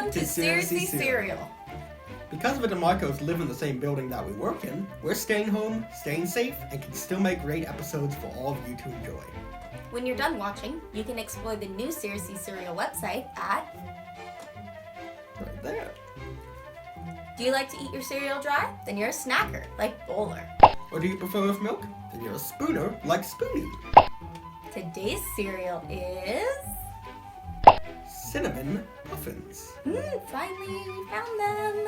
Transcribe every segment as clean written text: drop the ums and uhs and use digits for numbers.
Welcome to Seriously Cereal. Because the DeMarcos live in the same building that we work in, we're staying home, staying safe, and can still make great episodes for all of you to enjoy. When you're done watching, you can explore the new Seriously Cereal website at... Right there. Do you like to eat your cereal dry? Then you're a snacker, like Bowler. Or do you prefer with milk? Then you're a spooner, like Spoonie. Today's cereal is... Cinnamon Puffins. Finally, we found them.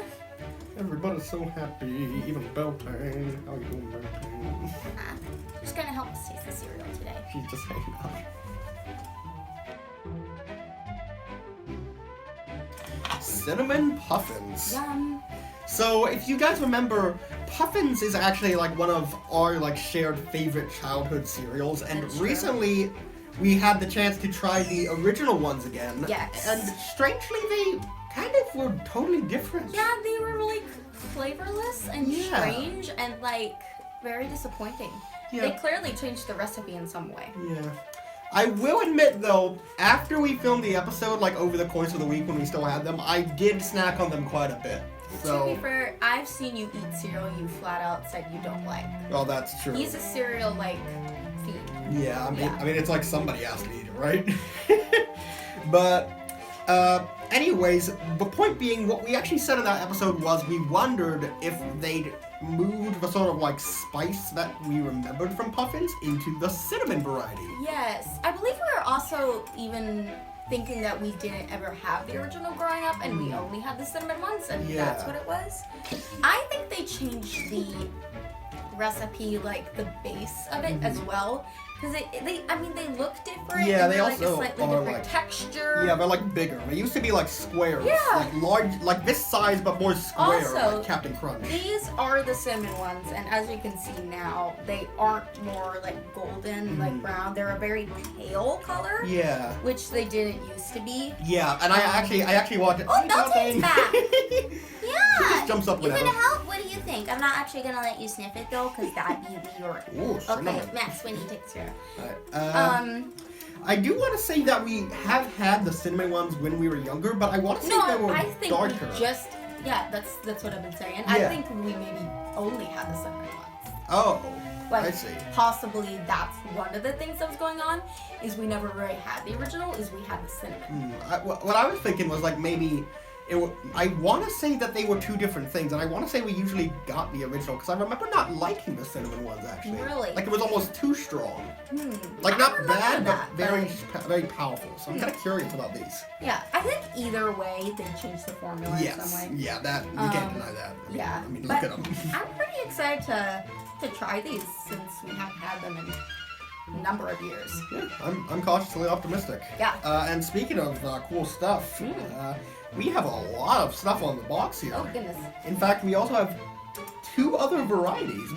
Everybody's so happy, even Beltane. How are you doing, Beltane? She's gonna help us taste the cereal today. She's just hanging out. Cinnamon Puffins. Yum. So, if you guys remember, Puffins is actually like one of our shared favorite childhood cereals, and That's true. recently we had the chance to try the original ones again. Yes. And strangely, they kind of were totally different. Yeah, they were like flavorless and Yeah. strange and very disappointing. Yeah. They clearly changed the recipe in some way. Yeah. I will admit, though, after we filmed the episode, over the course of the week when we still had them, I did snack on them quite a bit. So, To be fair, I've seen you eat cereal you flat out said you don't like. well, that's true. He's a cereal fiend. Yeah, I mean, Yeah. it's like somebody has to eat it, right? But, anyways, the point being, what we actually said in that episode was we wondered if they'd moved the sort of spice that we remembered from Puffins into the cinnamon variety. Yes, I believe we were also even thinking that we didn't ever have the original growing up and we only had the cinnamon ones and Yeah. that's what it was. I think they changed the recipe, the base of it as well. Because they look different. Yeah, and they they're also a slightly are, different texture. Yeah, they're bigger. They used to be squares. Yeah. Large, this size but more square, Also, like Captain Crunch. These are the cinnamon ones, and as you can see now, they aren't more golden, brown. They're a very pale color, Yeah. which they didn't used to be. Yeah, and I actually walked it. Oh, Beltane's back! He Yeah! just jumps up You whenever. gonna help? What do you think? I'm not actually gonna let you sniff it though, because that'd be weird. Ooh, Okay, cinnamon. Max, when you take the cereal. Alright, I do want to say that we have had the cinnamon ones when we were younger, but I want to say they were I think darker. we just, that's what I've been saying. Yeah. I think we maybe only had the cinnamon ones. Oh, I see. Possibly that's one of the things that was going on, is we never really had the original, is we had the cinnamon. What I was thinking was maybe I want to say that they were two different things, and I want to say we usually got the original because I remember not liking the cinnamon ones actually. Really? It was almost too strong. I Not remember bad, that, but very powerful. So I'm kind of curious about these. Yeah, I think either way they changed the formula in some way. Yeah, that you can't deny that. Yeah, I mean, but look at them. I'm pretty excited to try these since we haven't had them in a number of years. Yeah, I'm cautiously optimistic. Yeah. And speaking of cool stuff, we have a lot of stuff on the box here. Oh goodness. In fact, we also have two other varieties.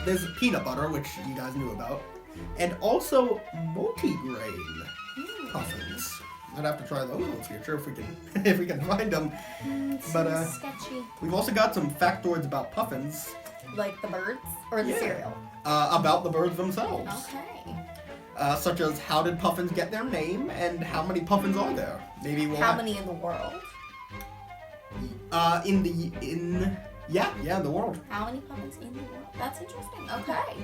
There's peanut butter, which you guys knew about, and also multigrain puffins. I'd have to try those in the future if we can find them. But Sketchy. we've also got some factoids about puffins. Like the birds or the cereal? About the birds themselves. Okay. Such as how did puffins get their name and how many puffins are there? Maybe we'll How many in the world? in the world. How many puffins in the world? That's interesting. Okay.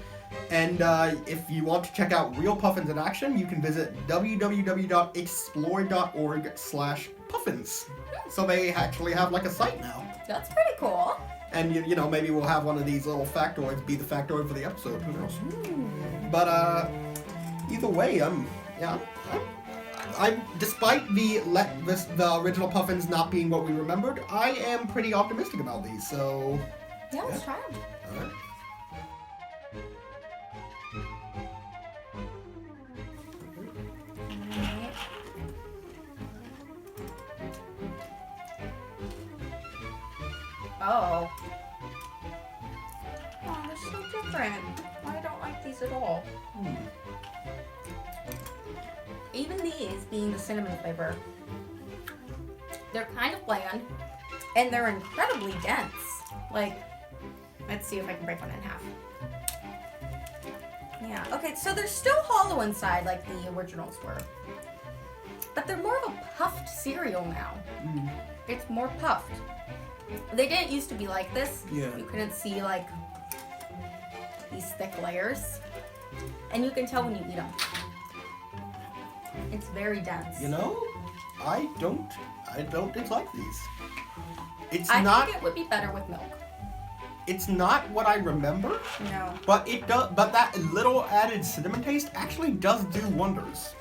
And if you want to check out real puffins in action, you can visit www.explore.org/puffins. So they actually have a site now. That's pretty cool. And maybe we'll have one of these little factoids be the factoid for the episode. Who knows? But either way, despite the original puffins not being what we remembered, I am pretty optimistic about these. So Yeah, let's try them. all right. Oh, they're so different. I don't like these at all. Even these, being the cinnamon flavor, they're kind of bland, and they're incredibly dense. Let's see if I can break one in half. Yeah, okay, so they're still hollow inside like the originals were. But they're more of a puffed cereal now. It's more puffed. They didn't used to be like this. Yeah. You couldn't see like these thick layers. And you can tell when you eat them. It's very dense. You know, I don't dislike these. I think it would be better with milk. It's not what I remember. No. But it does. But that little added cinnamon taste actually does do wonders.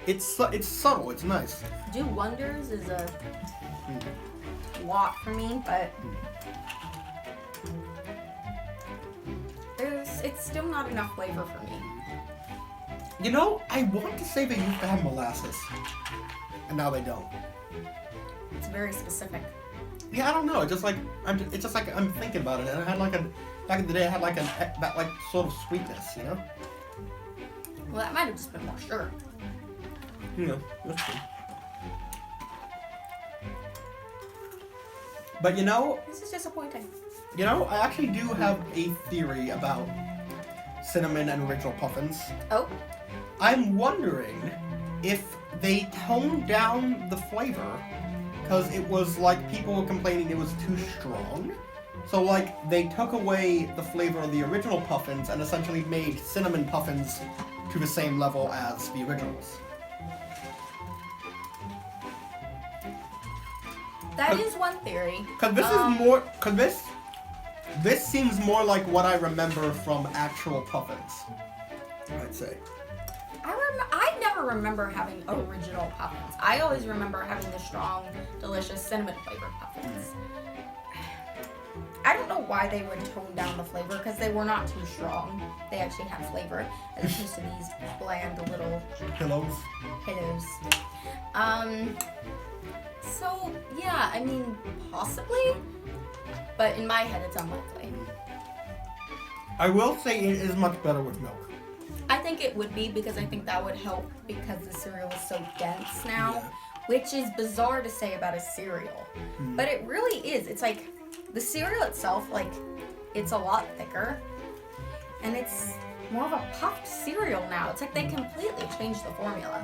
It's subtle. It's nice. Do wonders is a lot for me, but it's still not enough flavor for me. You know, I want to say they used to have molasses, and now they don't. It's very specific. Yeah, I don't know. It's just like I'm thinking about it, and I had like back in the day I had like that like sort of sweetness, you know. Well, that might have just been more sugar. Yeah, that's true. But you know, This is disappointing. you know, I actually do have a theory about cinnamon and original puffins. Oh, I'm wondering if they toned down the flavor because it was like people were complaining it was too strong. So like they took away the flavor of the original puffins and essentially made cinnamon puffins to the same level as the originals. that is one theory. Cause this is more. Cause this seems more like what I remember from actual puffins. I'd say. I never remember having original puffins. I always remember having the strong, delicious cinnamon flavored puffins. I don't know why they would tone down the flavor because they were not too strong. They actually had flavor as opposed to these bland little Pillows. pillows. So yeah, I mean possibly, but in my head it's unlikely. I will say it is much better with milk. I think it would be because I think that would help because the cereal is so dense now, Yeah. which is bizarre to say about a cereal. But it really is. It's like the cereal itself, like it's a lot thicker and it's more of a puffed cereal now. It's like they completely changed the formula.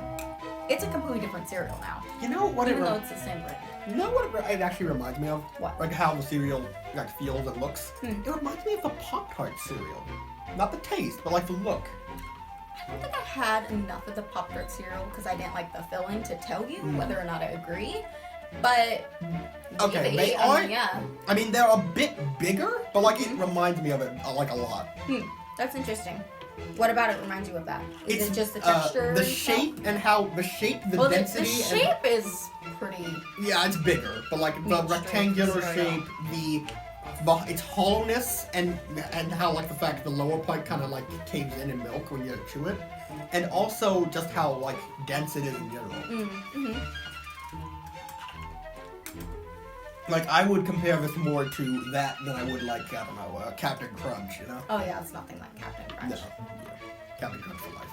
It's a completely different cereal now, You know what even it? though it's the same brand. You know what it actually reminds me of? What? Like how the cereal like feels and looks. Hmm. It reminds me of the Pop-Tart cereal. Not the taste, but like the look. I don't think I had enough of the Pop-Tart cereal because I didn't like the filling to tell you whether or not I agree. But Okay, maybe, they I are. mean, yeah. I mean, they're a bit bigger, but like it reminds me of it like a lot. That's interesting. What about it reminds you of that? Is it just the texture? the and stuff? shape, and how the Well, density. the shape is pretty. Yeah, it's bigger, but like the Mainstream rectangular cereal. shape, its hollowness, and how like the fact the lower part kind of like caves in milk when you chew it, and also just how like dense it is in general. Mm-hmm. Like I would compare this more to that than I would like I don't know Captain Crunch, you know? Oh yeah, it's nothing like Captain Crunch. No, yeah. Captain Crunch for life.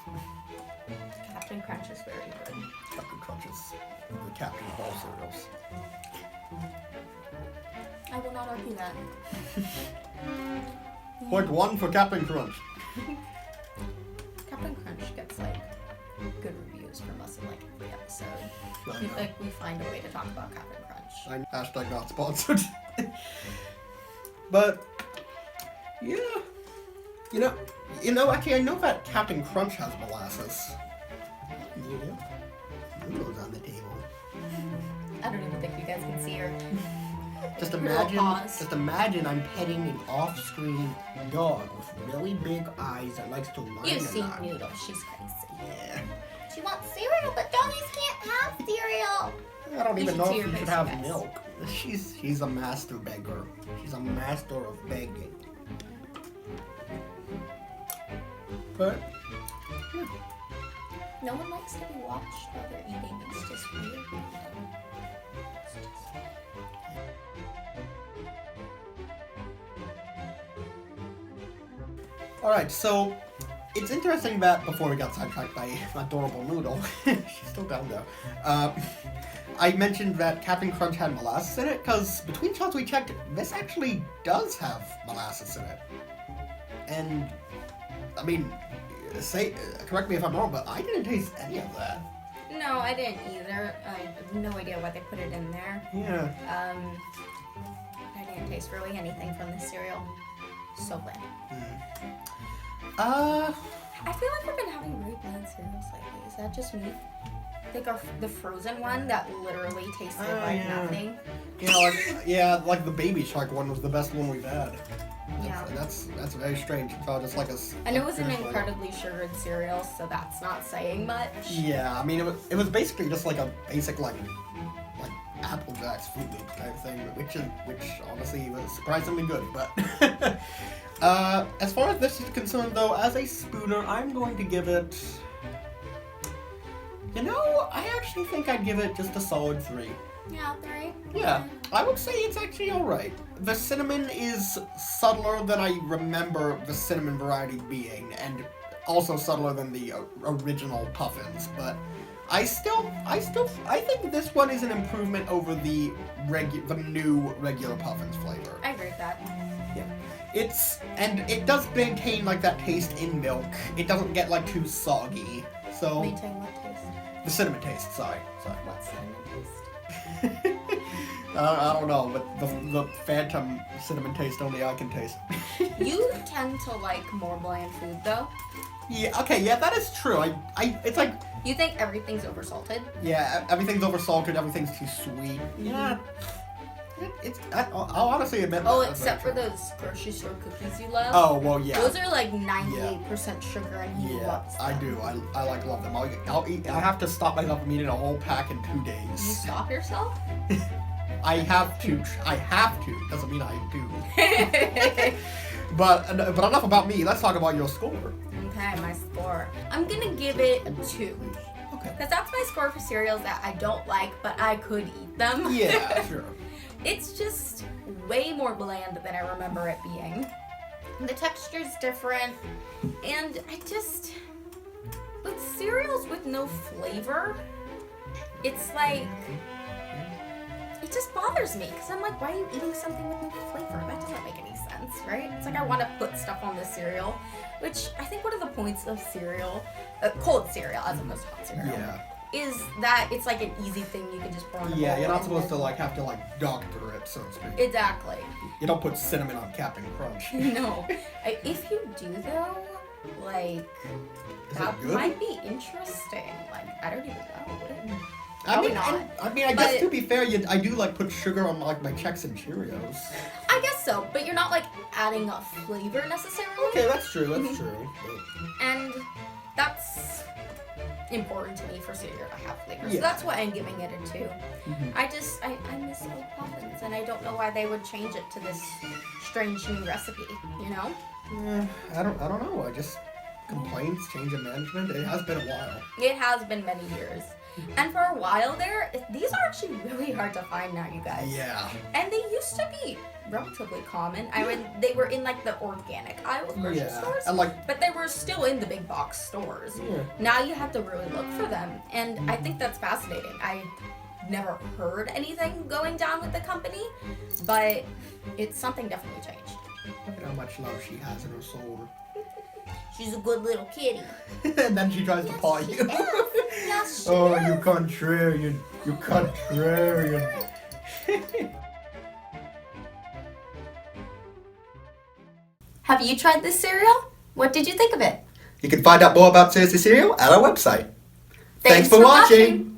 Captain Crunch is very good. Captain Crunch is the captain of all cereals. I will not argue that. Point one for Captain Crunch. Captain Crunch gets like good reviews from us in like every episode. I know. Like we find a way to talk about Captain Crunch. Hashtag not sponsored. But yeah, you know. Actually, I know that Captain Crunch has molasses. Yeah, noodles on the table. I don't even think you guys can see her. Just Little imagine, paws. I'm petting an off-screen dog with really big eyes that likes to whine You've a seen lot. Noodle. She's crazy. Yeah. She wants cereal, but doggies can't have cereal. I don't You even should know see if her she face, should you have guys. milk. She's a master beggar. She's a master of begging. But yeah. No one likes to be watched while they're eating. It's just weird. It's just... Alright, so it's interesting that before we got sidetracked by adorable Noodle, she's still down there, I mentioned that Captain Crunch had molasses in it, because between shots we checked, this actually does have molasses in it. And, I mean, correct me if I'm wrong, but I didn't taste any of that. No, I didn't either. I have no idea why they put it in there. Yeah. I didn't taste really anything from this cereal. So bland. I feel like I've been having really bland cereals lately. Is that just me? Like the frozen one that literally tasted like nothing. Like the Baby Shark one was the best one we've had. Yeah. That's very strange. It's all just like a. I know it was an incredibly sugared cereal, so that's not saying much. Yeah, I mean it was basically just like a basic like Apple Jacks Fruit Loops type thing, which honestly was surprisingly good. But as far as this is concerned, though, as a spooner, I'm going to give it. I actually think I'd give it just a solid 3. Yeah, 3. Yeah, I would say it's actually alright. The cinnamon is subtler than I remember the cinnamon variety being, and also subtler than the original Puffins, but I think this one is an improvement over the new regular Puffins flavor. I agree with that. Yeah. It does maintain like that taste in milk. It doesn't get like too soggy. So Maintain what taste? The cinnamon taste, sorry. What cinnamon taste? I don't know, but the phantom cinnamon taste only I can taste. You tend to like more bland food though. Yeah, okay, yeah, that is true. It's like... You think everything's oversalted? Yeah, everything's oversalted, everything's too sweet. Yeah. I'll honestly admit that. Oh, except for those grocery store cookies you love. Oh, well, yeah. Those are like 98% sugar and he loves them. I do. I love them. I'll eat. I have to stop myself from eating a whole pack in 2 days. You stop yourself? I have to. Doesn't mean I do. But enough about me. Let's talk about your score. Okay, my score. I'm gonna give it a 2. Okay. Because that's my score for cereals that I don't like, but I could eat them. Yeah, sure. It's just way more bland than I remember it being. The texture's different, and with cereals with no flavor, it's like, it just bothers me, because I'm like, why are you eating something with no flavor? That doesn't make any sense, right? It's like I want to put stuff on the cereal, which I think one of the points of cereal, cold cereal as opposed to hot cereal, is that it's like an easy thing you can just pour in a bowl. Yeah, you're not supposed to have to doctor it, so to speak. Exactly. You don't put cinnamon on Captain Crunch. No. If you do though, that might be interesting. I don't even know. Would it? Probably not. I guess to be fair, I do put sugar on my Chex and Cheerios. I guess so, but you're not adding a flavor necessarily. Okay, that's true. That's true. And that's important to me for cereal to have flavor. Yeah. So that's why I'm giving it a 2. Mm-hmm. I miss old Puffins, and I don't know why they would change it to this strange new recipe. I don't know. I just complaints, change of management. It has been a while. It has been many years. And for a while there, these are actually really hard to find now, you guys. Yeah. And they used to be relatively common. They were in the organic aisle of grocery stores, and but they were still in the big box stores. Yeah. Now you have to really look for them, and I think that's fascinating. I never heard anything going down with the company, but it's something definitely changed. Look at how much love she has in her soul. She's a good little kitty. And then she tries to paw you. Yes, oh, you contrarian. You contrarian. Have you tried this cereal? What did you think of it? You can find out more about Seriously Cereal at our website. Thanks for watching.